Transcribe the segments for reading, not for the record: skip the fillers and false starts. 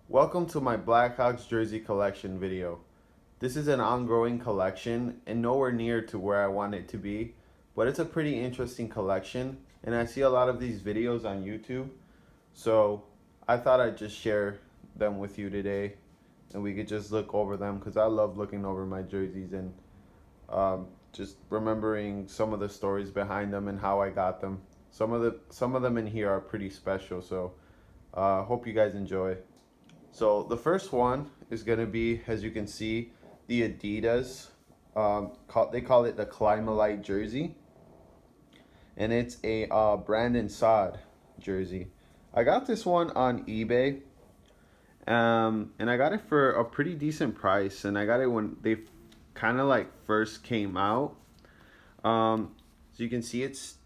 Welcome to my Blackhawks jersey collection video. This is an ongoing collection and nowhere near to where I want it to be, but it's a pretty interesting collection and I see a lot of these videos on YouTube, so I thought I'd just share them with you today and we could just look over them because I love looking over my jerseys and just remembering some of the stories behind them and how I got them. Some of them in here are pretty special, so hope you guys enjoy. So the first one is going to be, as you can see, the Adidas. They call it the Climalite jersey, and it's a Brandon Saad jersey. I got this one on eBay, and I got it for a pretty decent price. And I got it when they kind of like first came out. So you can see it's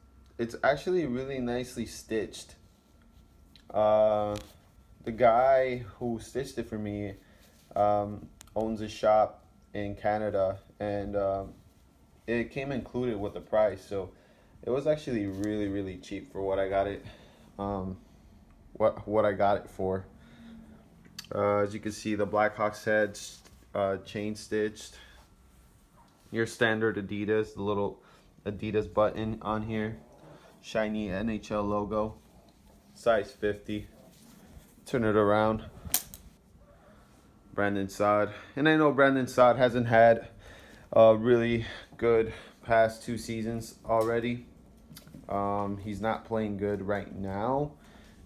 actually really nicely stitched. The guy who stitched it for me owns a shop in Canada, and it came included with the price, so it was actually really cheap for what I got it. What I got it for. As you can see, the Blackhawks heads chain stitched. Your standard Adidas, the little Adidas button on here, shiny NHL logo, size 50. Turn it around. Brandon Saad. And I know Brandon Saad hasn't had a really good past 2 seasons already. He's not playing good right now.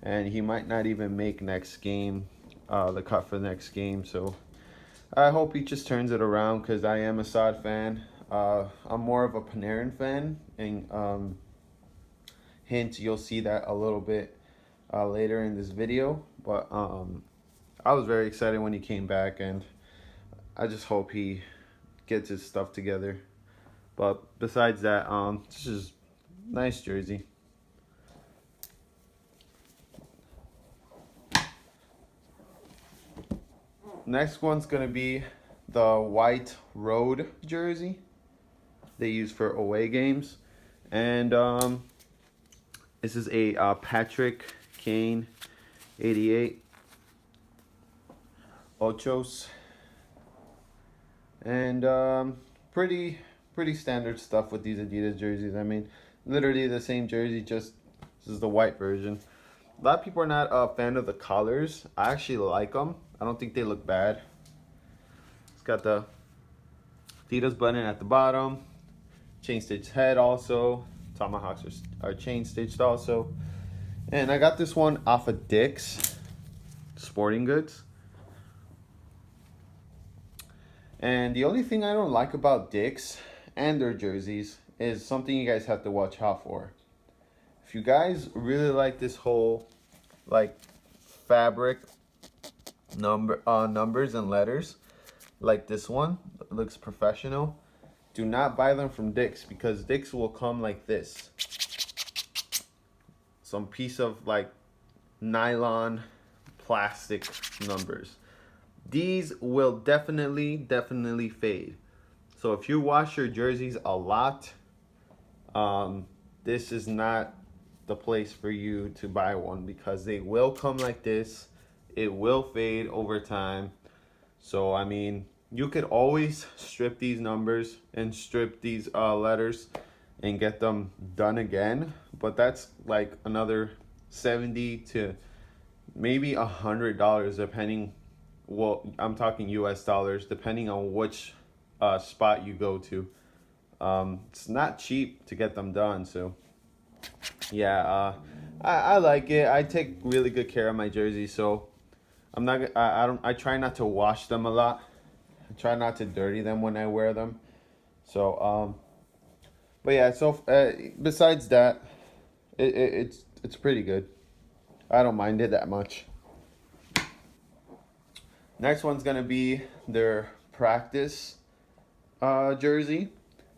And he might not even make next game, the cut for the next game. So I hope he just turns it around because I am a Saad fan. I'm more of a Panarin fan. And hint, you'll see that a little bit later in this video, but I was very excited when he came back, and I just hope he gets his stuff together. But besides that, this is nice jersey. Next one's gonna be the white road jersey they use for away games, and this is a Patrick Kane 88 Ochos, and pretty standard stuff with these Adidas jerseys. I mean, literally the same jersey, just this is the white version. A lot of people are not a fan of the colors. I actually like them. I don't think they look bad. It's got the Adidas button at the bottom, chain stitched head also. Tomahawks are chain stitched also. And I got this one off of Dick's Sporting Goods. And the only thing I don't like about Dick's and their jerseys is something you guys have to watch out for. If you guys really like this whole like fabric numbers and letters like this one, it looks professional, do not buy them from Dick's because Dick's will come like this. Some piece of like nylon plastic numbers. These will definitely fade. So if you wash your jerseys a lot, this is not the place for you to buy one because they will come like this. It will fade over time. So I mean, you could always strip these numbers and strip these letters and get them done again, but that's like another $70 to maybe $100 depending. Well, I'm talking US dollars, depending on which spot you go to. It's not cheap to get them done, so yeah, I like it. I take really good care of my jerseys, so I try not to wash them a lot. I try not to dirty them when I wear them. So but yeah, so besides that, it's pretty good. I don't mind it that much. Next one's gonna be their practice jersey.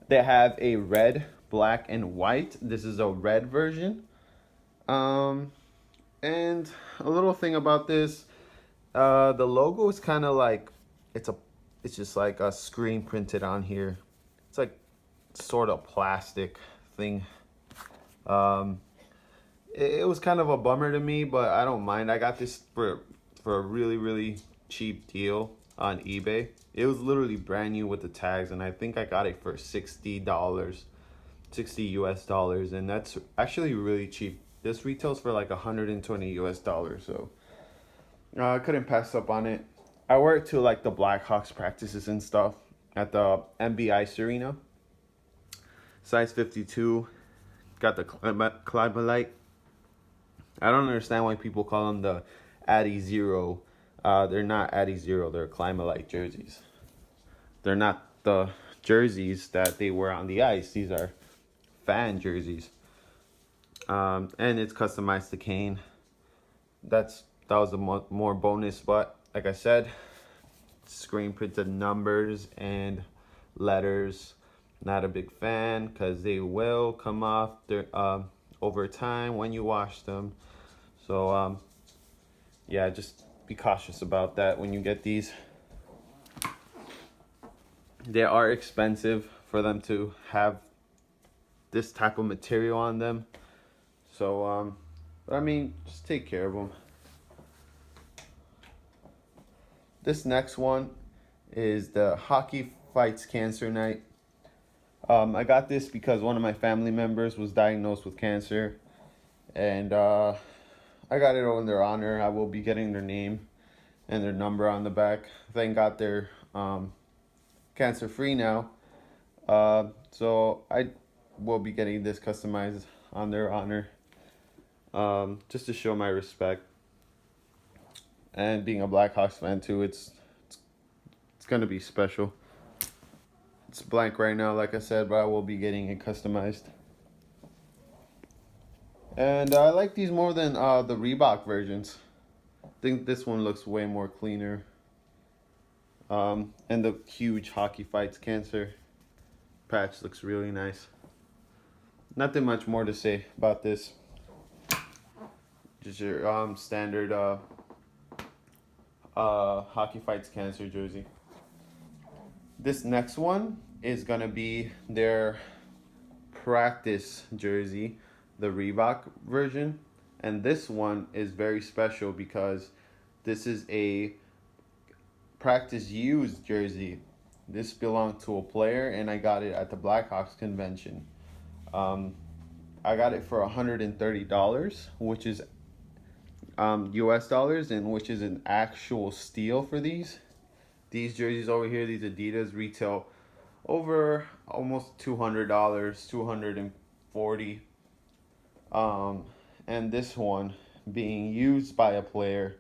They have a red, black, and white. This is a red version. And a little thing about this, the logo is kind of like it's just like a screen printed on here. It's like sort of plastic thing. It was kind of a bummer to me, but I don't mind. I got this for a really cheap deal on eBay. It was literally brand new with the tags, and I think I got it for $60, 60 US dollars, and that's actually really cheap. This retails for like 120 US dollars, so I couldn't pass up on it. I worked to like the Blackhawks practices and stuff at the MBI Arena. Size 52, got the Climalite. I don't understand why people call them the Addy Zero. They're not Addy Zero, they're Climalite jerseys. They're not the jerseys that they wear on the ice. These are fan jerseys. And it's customized to Kane. That was a more bonus, but like I said, screen printed numbers and letters. Not a big fan because they will come off over time when you wash them. So yeah, just be cautious about that when you get these. They are expensive for them to have this type of material on them. So but I mean, just take care of them. This next one is the Hockey Fights Cancer Night. I got this because one of my family members was diagnosed with cancer, and I got it in their honor. I will be getting their name and their number on the back. Thank God they're cancer free now. So I will be getting this customized on their honor, just to show my respect. And being a Blackhawks fan too, it's gonna be special. It's blank right now, like I said, but I will be getting it customized. And I like these more than the Reebok versions. I think this one looks way more cleaner. And the huge Hockey Fights Cancer patch looks really nice. Nothing much more to say about this. Just your standard Hockey Fights Cancer jersey. This next one is gonna be their practice jersey, the Reebok version, and this one is very special because this is a practice used jersey. This belonged to a player, and I got it at the Blackhawks convention. I got it for $130, which is US dollars, and which is an actual steal for these. These jerseys over here, these Adidas, retail over almost $200, $240. And this one being used by a player,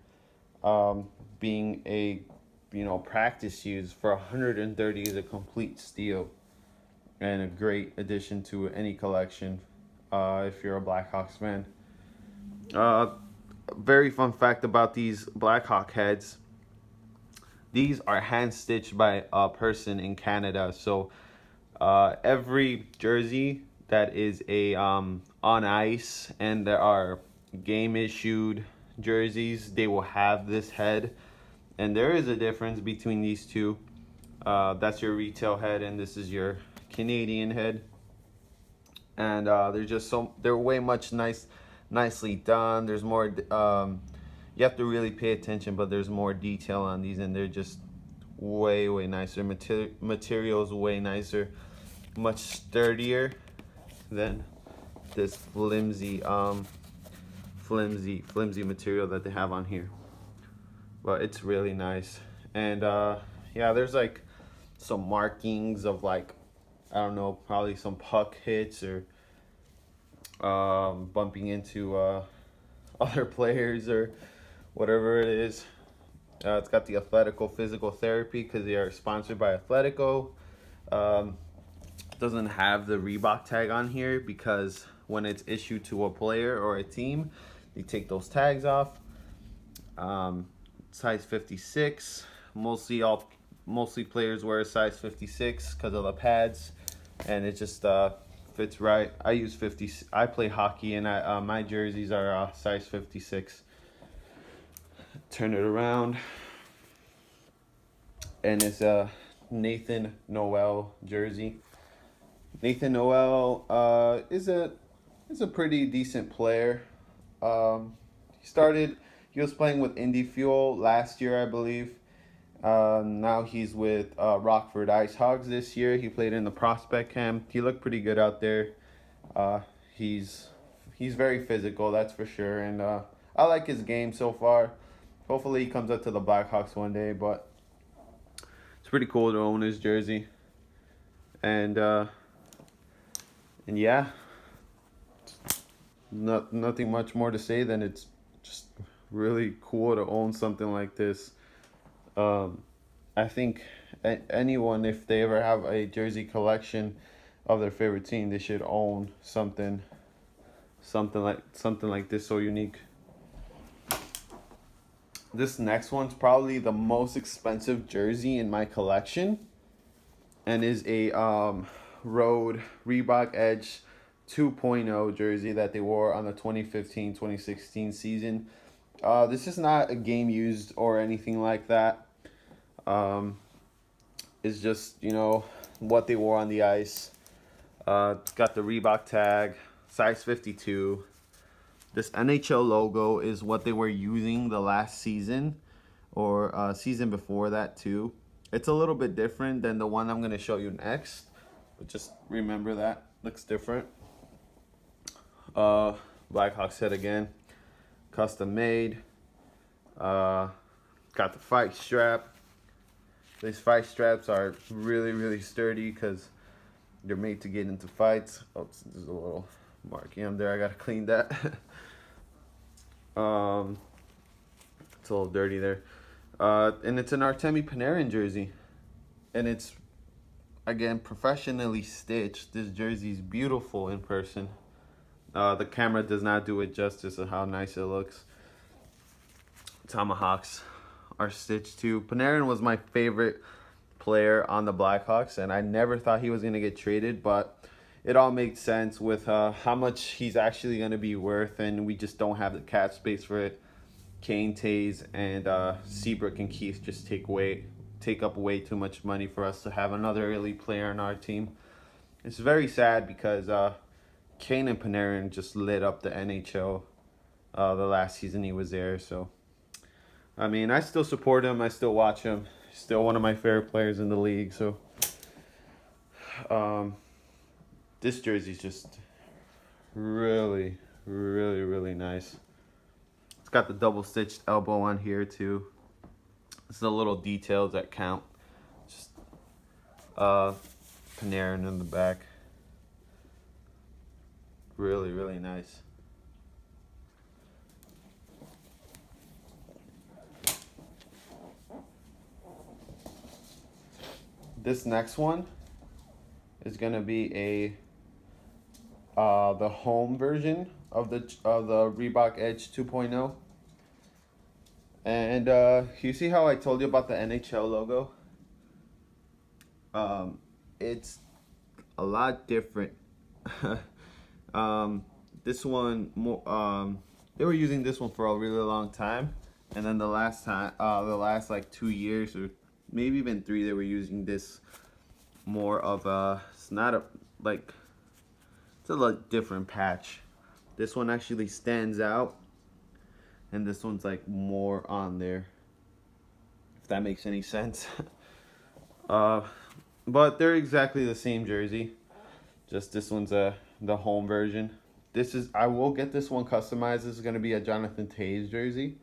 being a practice use for 130 is a complete steal and a great addition to any collection. If you're a Blackhawks fan. Very fun fact about these Blackhawk heads. These are hand stitched by a person in Canada. So every jersey that is a on ice, and there are game issued jerseys, they will have this head. And there is a difference between these two. That's your retail head, and this is your Canadian head. And they're way much nicely done. There's more. You have to really pay attention, but there's more detail on these, and they're just way nicer. Materials way nicer, much sturdier than this flimsy material that they have on here. But it's really nice. And yeah, there's like some markings of like, I don't know, probably some puck hits or bumping into other players or whatever it is. It's got the Athletico Physical Therapy because they are sponsored by Athletico. Doesn't have the Reebok tag on here because when it's issued to a player or a team, they take those tags off. Size 56. Mostly players wear a size 56 because of the pads, and it just fits right. I use 50. I play hockey, and my jerseys are size 56. Turn it around, and it's a Nathan Noel jersey. Nathan Noel is a pretty decent player. He was playing with Indy Fuel last year, I believe. Now he's with Rockford Ice Hogs this year. He played in the prospect camp. He looked pretty good out there. Uh, he's he's very physical, that's for sure, and I like his game so far. Hopefully he comes up to the Blackhawks one day, but it's pretty cool to own his jersey. And yeah, nothing much more to say than it's just really cool to own something like this. I think anyone, if they ever have a jersey collection of their favorite team, they should own something like this so unique. This next one's probably the most expensive jersey in my collection, and is a road Reebok Edge 2.0 jersey that they wore on the 2015-2016 season. This is not a game used or anything like that. It's just, what they wore on the ice. It's got the Reebok tag, size 52. This NHL logo is what they were using the last season, or season before that too. It's a little bit different than the one I'm going to show you next, but just remember that. Looks different. Blackhawks head again. Custom made. Got the fight strap. These fight straps are really, really sturdy because they're made to get into fights. Oh, there's a little marking on there. I gotta clean that. It's a little dirty there. And it's an Artemi Panarin jersey. And it's, again, professionally stitched. This jersey is beautiful in person. The camera does not do it justice of how nice it looks. Tomahawks are stitched too. Panarin was my favorite player on the Blackhawks, and I never thought he was going to get traded, but it all makes sense with how much he's actually going to be worth, and we just don't have the cap space for it. Kane, Tays, and Seabrook and Keith just take up way too much money for us to have another elite player on our team. It's very sad because Kane and Panarin just lit up the NHL the last season he was there. So, I mean, I still support him. I still watch him. He's still one of my favorite players in the league. So, this jersey's just really, really, really nice. It's got the double-stitched elbow on here, too. It's the little details that count. Just Panarin in the back. Really, really nice. This next one is gonna be the home version of the Reebok Edge 2.0. And you see how I told you about the NHL logo? It's a lot different. This one more. They were using this one for a really long time, and then the last like 2 years or maybe even 3, they were using this more of a. It's not a like. It's a different patch. This one actually stands out, and this one's like more on there. If that makes any sense. But they're exactly the same jersey. Just this one's the home version. I will get this one customized. This is gonna be a Jonathan Toews jersey.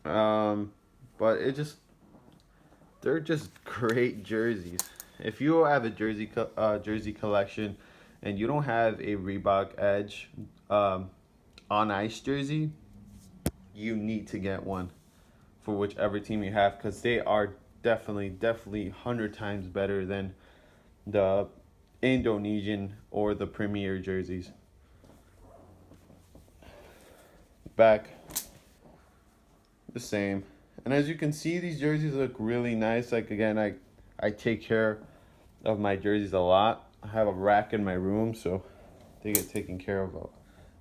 But they're just great jerseys. If you have a jersey collection, and you don't have a Reebok Edge on ice jersey, you need to get one for whichever team you have, because they are definitely 100 times better than the Indonesian or the Premier jerseys. Back, the same. And as you can see, these jerseys look really nice. Like, again, I take care of my jerseys a lot. I have a rack in my room, so they get taken care of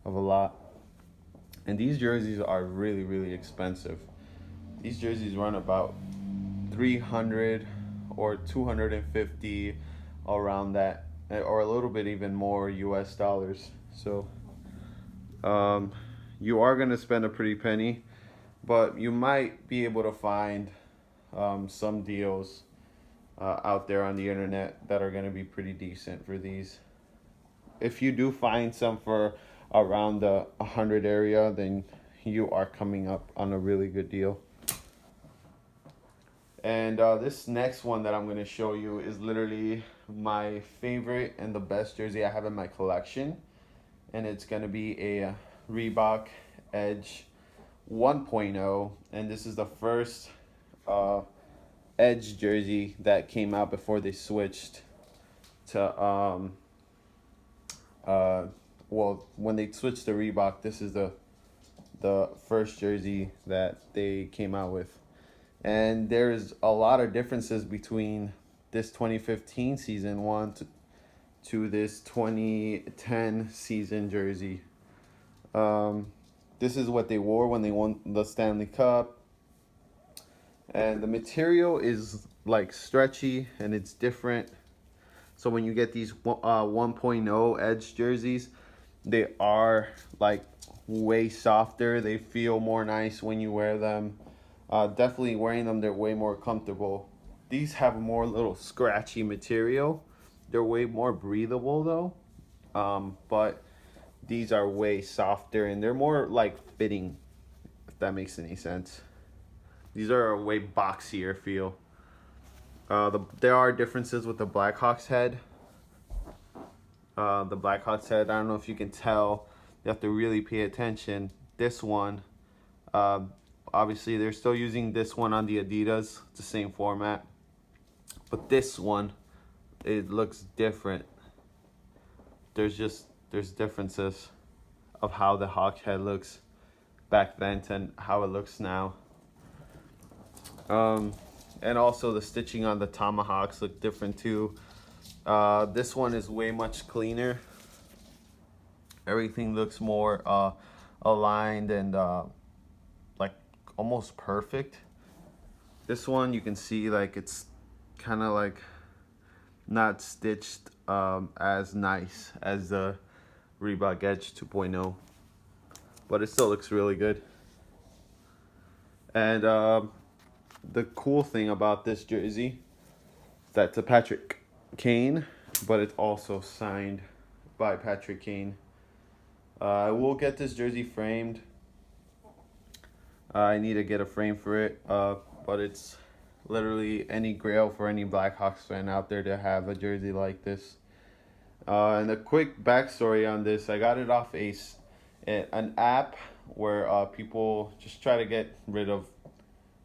a lot. And these jerseys are really, really expensive. These jerseys run about 300 or 250, around that, or a little bit even more US dollars. So you are going to spend a pretty penny. but you might be able to find some deals out there on the internet that are going to be pretty decent for these. If you do find some for around the 100 area, then you are coming up on a really good deal. And this next one that I'm going to show you is literally my favorite and the best jersey I have in my collection. And it's going to be a Reebok Edge 1.0. And this is the first Edge jersey that came out before they switched to, well, when they switched to Reebok, this is the first jersey that they came out with. And there's a lot of differences between this 2015 season one to this 2010 season jersey. This is what they wore when they won the Stanley Cup. And the material is like stretchy and it's different. So when you get these 1.0 Edge jerseys, they are like way softer. They feel more nice when you wear them. Definitely wearing them, they're way more comfortable. These have a more little scratchy material. They're way more breathable though. But these are way softer and they're more like fitting, if that makes any sense. These are a way boxier feel. There are differences with the Blackhawks head. The Blackhawks head, I don't know if you can tell. You have to really pay attention. This one, obviously they're still using this one on the Adidas. It's the same format. But this one, it looks different. There's differences of how the Hawk head looks back then and how it looks now. And also the stitching on the tomahawks look different too. This one is way much cleaner. Everything looks more aligned and like almost perfect. This one you can see like it's kind of like not stitched as nice as the Reebok Edge 2.0, but it still looks really good. And the cool thing about this jersey is that it's a Patrick Kane, but it's also signed by Patrick Kane. I will get this jersey framed. I need to get a frame for it, but it's literally any grail for any Blackhawks fan out there to have a jersey like this. And a quick backstory on this, I got it off an app where people just try to get rid of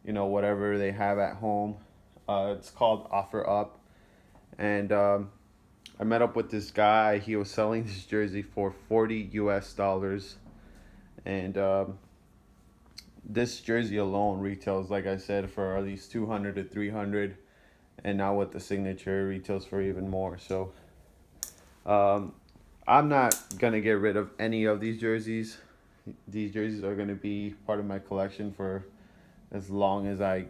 whatever they have at home. It's called Offer Up. And I met up with this guy. He was selling this jersey for $40 US. And this jersey alone retails, like I said, for at least 200 to 300. And now with the signature, retails for even more. So I'm not going to get rid of any of these jerseys. These jerseys are going to be part of my collection for as long as I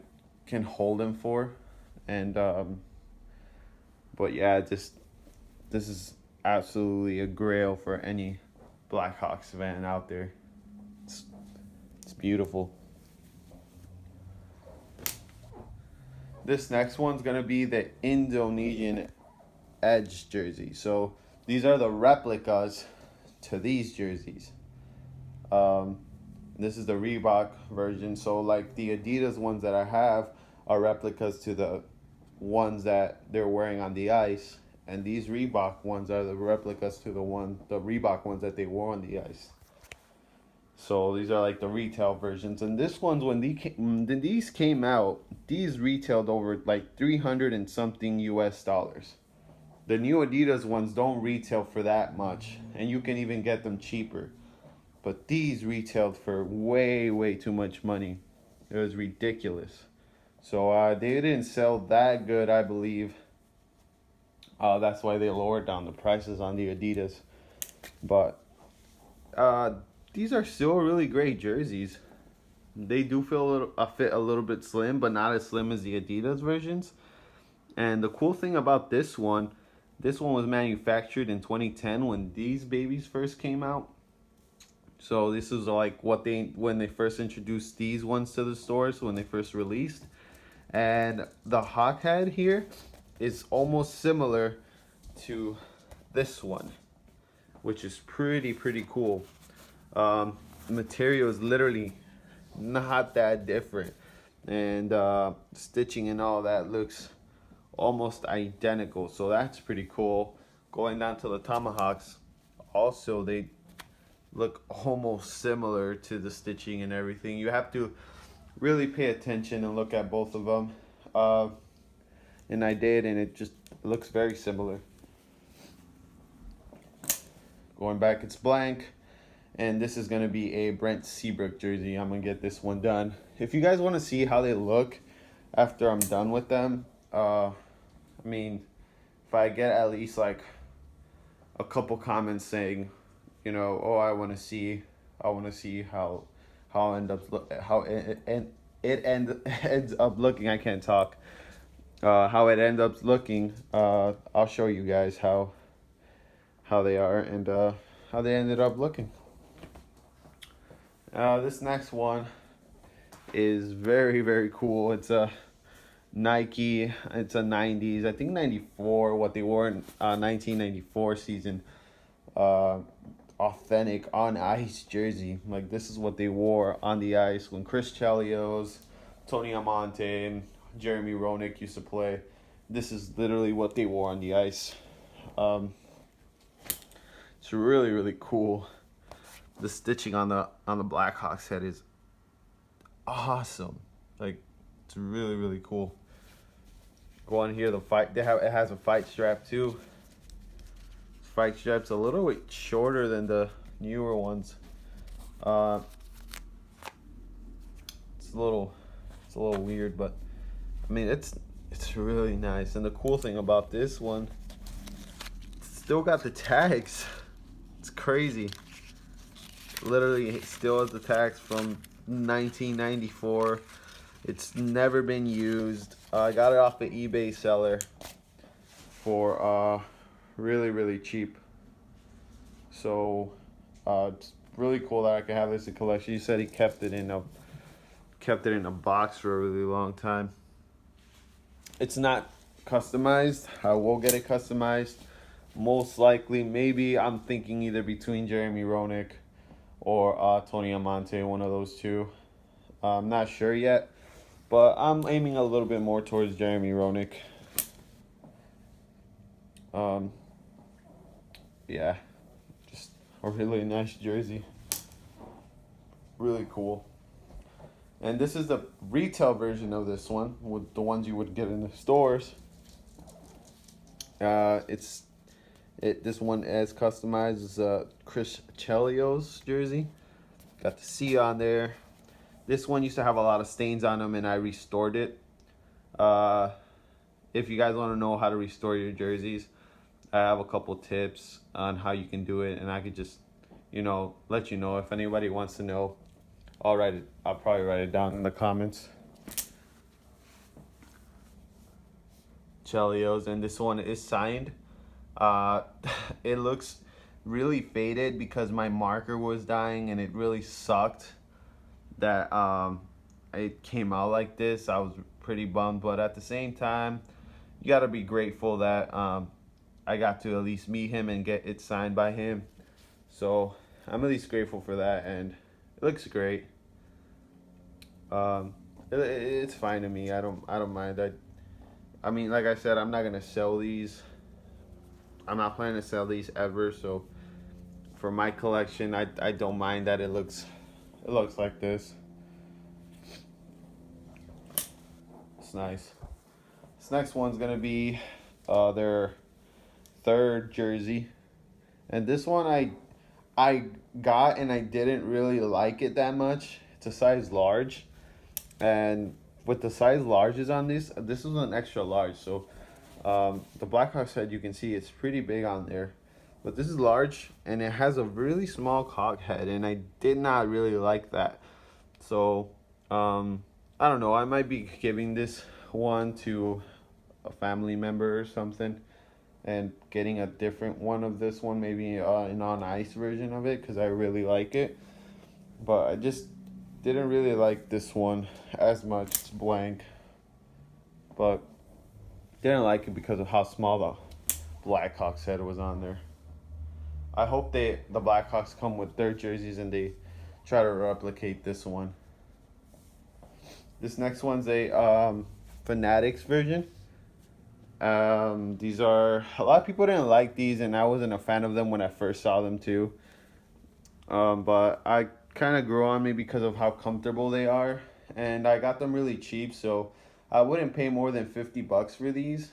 can hold them for. And but yeah, this is absolutely a grail for any Blackhawks fan out there. It's beautiful. This next one's gonna be the Indonesian Edge jersey. So these are the replicas to these jerseys. This is the Reebok version. So like the Adidas ones that I have are replicas to the ones that they're wearing on the ice, and these Reebok ones are the replicas to the Reebok ones that they wore on the ice. So these are like the retail versions, and this one's when these came out, these retailed over like 300 and something US dollars. The new Adidas ones don't retail for that much, and you can even get them cheaper. But these retailed for way too much money. It was ridiculous. So they didn't sell that good, I believe. That's why they lowered down the prices on the Adidas. But these are still really great jerseys. They do fit a little bit slim, but not as slim as the Adidas versions. And the cool thing about this one was manufactured in 2010 when these babies first came out. So this is like what when they first introduced these ones to the stores when they first released. And the hawk head here is almost similar to this one, which is pretty cool. The material is literally not that different, and stitching and all that looks almost identical, so that's pretty cool. Going down to the tomahawks, also they look almost similar to the stitching and everything. You have to really pay attention and look at both of them, and I did, and it just looks very similar. Going back, it's blank, and this is going to be a Brent Seabrook jersey. I'm going to get this one done. If you guys want to see how they look after I'm done with them, I mean, if I get at least like a couple comments saying, you know, oh, I want to see how ends up looking. I can't talk. How it ends up looking. I'll show you guys how they are and how they ended up looking. This next one is very cool. It's a Nike. It's a 90s, I think 94, what they wore in 1994 season. Authentic on ice jersey. Like, this is what they wore on the ice when Chris Chelios, Tony Amonte, and Jeremy Roenick used to play. This is literally what they wore on the ice. It's really cool. The stitching on the Blackhawks head is awesome. Like, it's really cool. Go on here, it has a fight strap too. Fight strap's a little bit shorter than the newer ones. It's a little weird, but I mean it's really nice. And the cool thing about this one, it's still got the tags. It's crazy. Literally, it still has the tags from 1994. It's never been used. I got it off the eBay seller for really cheap. So it's really cool that I can have this in collection. He said he kept it in a box for a really long time. It's not customized. I will get it customized. Most likely, maybe I'm thinking either between Jeremy Roenick or Tony Amonte, one of those two. I'm not sure yet, but I'm aiming a little bit more towards Jeremy Roenick. Yeah, just a really nice jersey. Really cool. And this is the retail version of this one, with the ones you would get in the stores. This one as customized is a Chris Chelios jersey. Got the C on there. This one used to have a lot of stains on them, and I restored it. If you guys want to know how to restore your jerseys, I have a couple tips on how you can do it, and I could just, let you know. If anybody wants to know, I'll probably write it down in the comments. Chelios, and this one is signed. It looks really faded because my marker was dying, and it really sucked that it came out like this. I was pretty bummed, but at the same time, you gotta be grateful that I got to at least meet him and get it signed by him. So I'm at least grateful for that, and it looks great. It's fine to me. I don't mind. I mean, like I said, I'm not gonna sell these. I'm not planning to sell these ever. So for my collection, I don't mind that it looks like this. It's nice. This next one's gonna be their third jersey, and this one I got and I didn't really like it that much. It's a size large, and with the size larges on this is an extra large. So the Blackhawks head, you can see it's pretty big on there, but this is large, and it has a really small cock head, and I did not really like that. So I don't know, I might be giving this one to a family member or something, and getting a different one of this one, maybe an on ice version of it, because I really like it. but I just didn't really like this one as much. It's blank, but didn't like it because of how small the Blackhawks head was on there. I hope the Blackhawks come with their jerseys and they try to replicate this one. This next one's a Fanatics version. These are a lot of people didn't like these, and I wasn't a fan of them when I first saw them too. But I kind of grew on me because of how comfortable they are, and I got them really cheap, so I wouldn't pay more than $50 for these.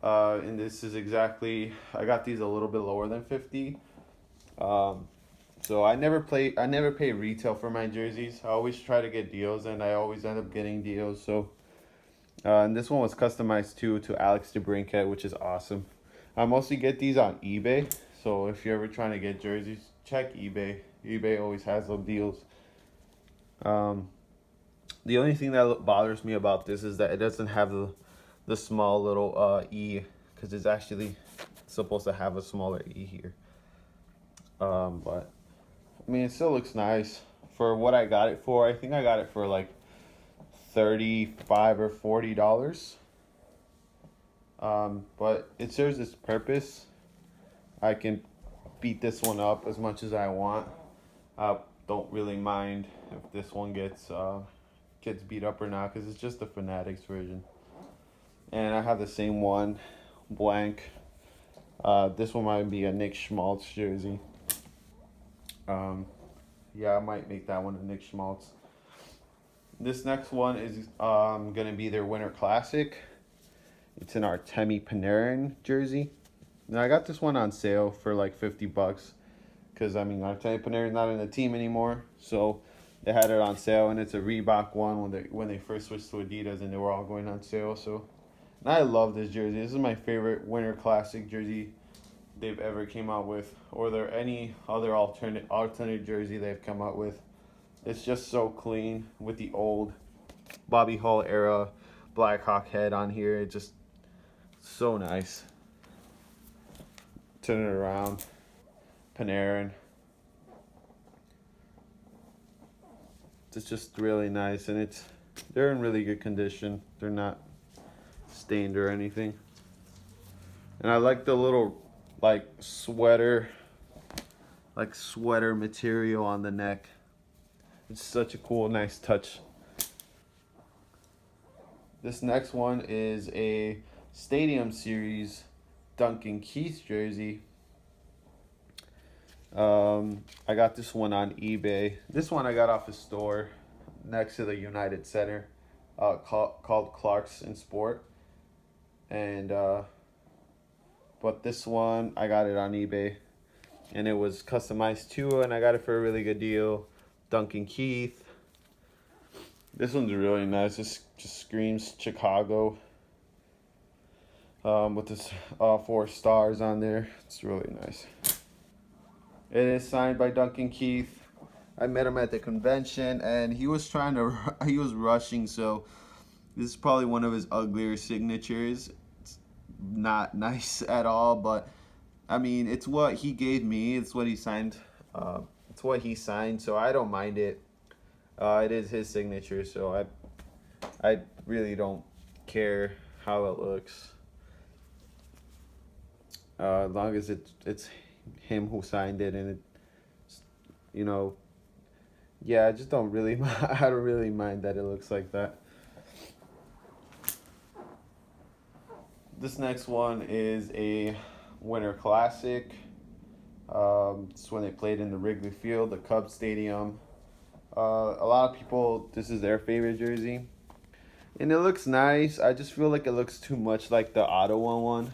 And this is exactly, I got these a little bit lower than 50. Um, so I never pay retail for my jerseys. I always try to get deals, and I always end up getting deals. So, and this one was customized too to Alex DeBrincat, which is awesome. I mostly get these on eBay. So if you're ever trying to get jerseys, check eBay. eBay always has those deals. Um, the only thing that bothers me about this is that it doesn't have the small little E, because it's actually supposed to have a smaller E here. But I mean, it still looks nice for what I got it for. I think I got it for like $35 or $40. But it serves its purpose. I can beat this one up as much as I want. I don't really mind if this one gets beat up or not, because it's just the Fanatics version. And I have the same one, blank. This one might be a Nick Schmaltz jersey. Yeah, I might make that one a Nick Schmaltz. This next one is gonna be their Winter Classic. It's an Artemi Panarin jersey. Now I got this one on sale for like $50, because I mean Artemi Panarin's not in the team anymore, so they had it on sale, and it's a Reebok one when they first switched to Adidas, and they were all going on sale. So, and I love this jersey. This is my favorite Winter Classic jersey they've ever came out with, or there any other alternate jersey they've come out with. It's just so clean with the old Bobby Hull era Blackhawk head on here. It's just so nice. Turn it around, Panarin. It's just really nice, and they're in really good condition. They're not stained or anything. And I like the little sweater material on the neck. It's such a cool, nice touch. This next one is a Stadium Series Duncan Keith jersey. I got this one on eBay. This one I got off a store next to the United Center, called Clark's in Sport. And but this one I got it on eBay, and it was customized too, and I got it for a really good deal. Duncan Keith. This one's really nice. This just screams Chicago. With this 4 stars on there. It's really nice. It is signed by Duncan Keith. I met him at the convention, and he was he was rushing, so this is probably one of his uglier signatures. It's not nice at all, but I mean, it's what he gave me. It's what he signed. It's what he signed, so I don't mind it. It is his signature, so I really don't care how it looks. As long as it's him who signed it, and yeah, I just don't really I don't really mind that it looks like that. This next one is a Winter Classic. It's when they played in the Wrigley Field, the Cubs Stadium. A lot of people, this is their favorite jersey, and it looks nice. I just feel like it looks too much like the Ottawa one.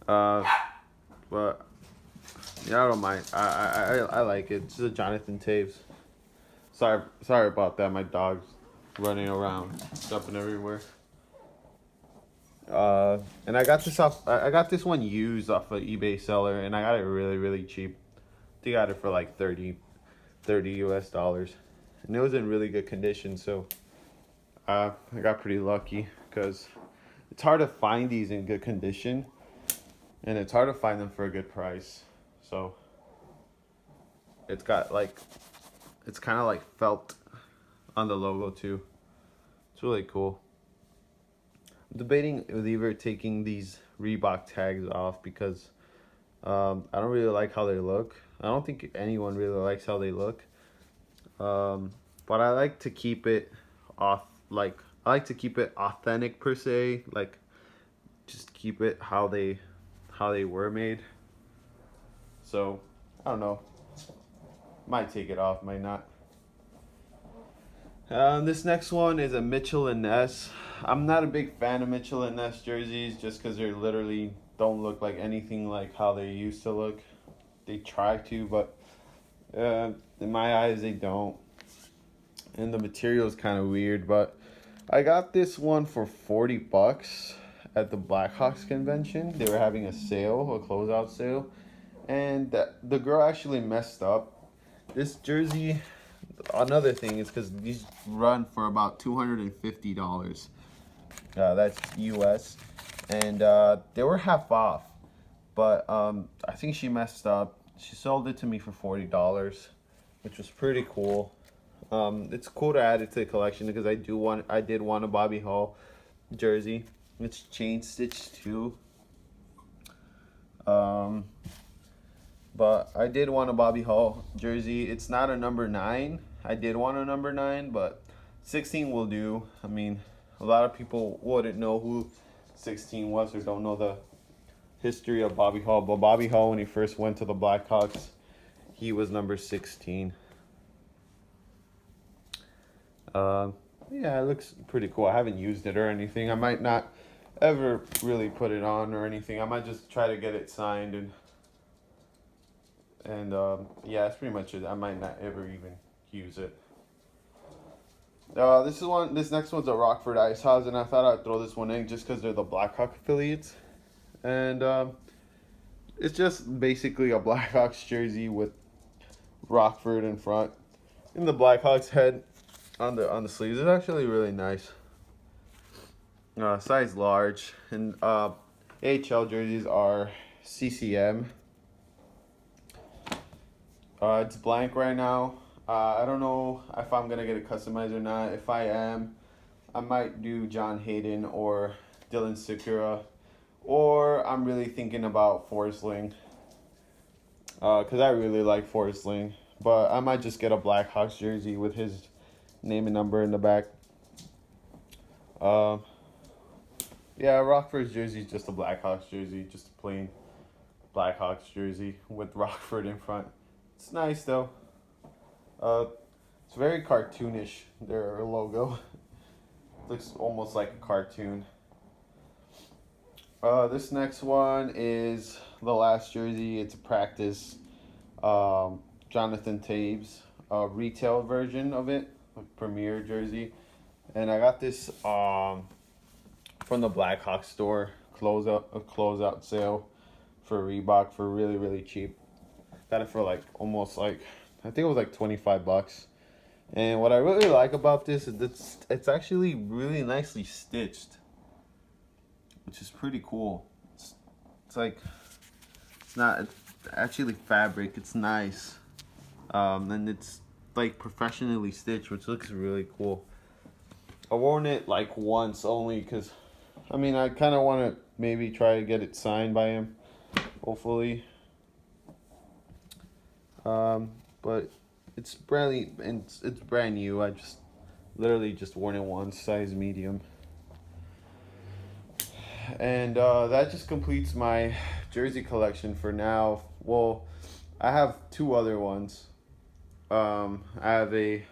But yeah, I don't mind. I like it. It's a Jonathan Taves. Sorry about that. My dog's running around, jumping everywhere. And I got this one used off an eBay seller, and I got it really, really cheap. They got it for like $30 US, and it was in really good condition. So I got pretty lucky, because it's hard to find these in good condition, and it's hard to find them for a good price. So It's got like, it's kind of like felt on the logo too. It's really cool. I'm debating with either taking these Reebok tags off because I don't really like how they look. I don't think anyone really likes how they look. But I like to keep it off, like, I like to keep it authentic per se, like just keep it how they were made. So I don't know. Might take it off, might not. This next one is a Mitchell and Ness. I'm not a big fan of Mitchell and Ness jerseys just because they literally don't look like anything like how they used to look. They try to, but in my eyes, they don't. And the material is kind of weird, but I got this one for $40 at the Blackhawks convention. They were having a sale, a closeout sale, and the girl actually messed up. This jersey, another thing is because these run for about $250. That's US, and they were half off. But I think she messed up. She sold it to me for $40, which was pretty cool. It's cool to add it to the collection because I did want a Bobby Hall jersey. It's chain stitched too. But I did want a Bobby Hall jersey. It's not a number 9. I did want a number 9, but 16 will do. I mean, a lot of people wouldn't know who 16 was or don't know the history of Bobby Hall. But Bobby Hall, when he first went to the Blackhawks, he was number 16. Yeah, it looks pretty cool. I haven't used it or anything. I might not ever really put it on or anything. I might just try to get it signed and yeah, that's pretty much it. I might not ever even use it. This next one's a Rockford Ice House, and I thought I'd throw this one in just because they're the Blackhawk affiliates, and it's just basically a Blackhawks jersey with Rockford in front, and the Blackhawks head on the sleeves. It's actually really nice. Size large, and AHL jerseys are CCM. It's blank right now. I don't know if I'm gonna get it customized or not. If I am, I might do John Hayden or Dylan Sikura, or I'm really thinking about Forsling, because I really like Forsling. But I might just get a Blackhawks jersey with his name and number in the back. Yeah, Rockford's jersey is just a Blackhawks jersey, just a plain Blackhawks jersey with Rockford in front. It's nice though. It's very cartoonish, their logo. Looks almost like a cartoon. This next one is the last jersey. It's a practice. Jonathan Taves, retail version of it, a premier jersey. And I got this from the Blackhawks store, a closeout sale for Reebok for really, really cheap. Got it for like almost like, I think it was like $25. And what I really like about this is it's actually really nicely stitched, which is pretty cool. It's like, it's not actually fabric, it's nice. And it's like professionally stitched, which looks really cool. I worn it like once only because, I mean, I kind of want to maybe try to get it signed by him, hopefully. But it's brand new. I just literally just worn it once, size medium. And that just completes my jersey collection for now. Well, I have 2 other ones. I have a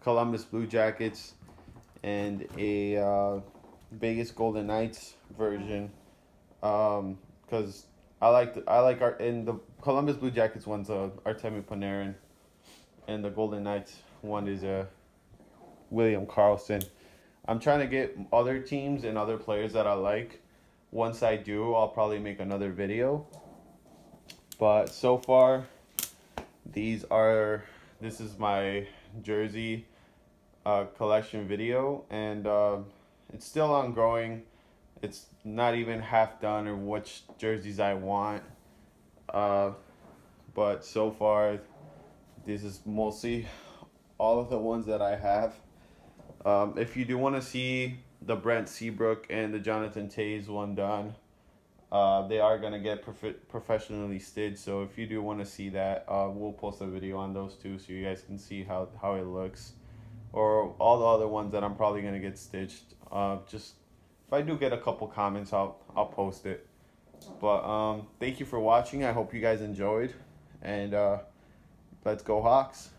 Columbus Blue Jackets and a Vegas Golden Knights version. Because I like our, and the Columbus Blue Jackets one's Artemi Panarin, and the Golden Knights one is William Karlsson. I'm trying to get other teams and other players that I like. Once I do, I'll probably make another video. But so far, this is my jersey collection video, and it's still ongoing. It's not even half done or which jerseys I want. But so far, This is mostly all of the ones that I have. If you do want to see the Brent Seabrook and the Jonathan Tays one done, they are gonna get professionally stitched. So if you do want to see that, we'll post a video on those two so you guys can see how it looks. Or all the other ones that I'm probably gonna get stitched. Just if I do get a couple comments, I'll post it. But thank you for watching. I hope you guys enjoyed, and let's go Hawks.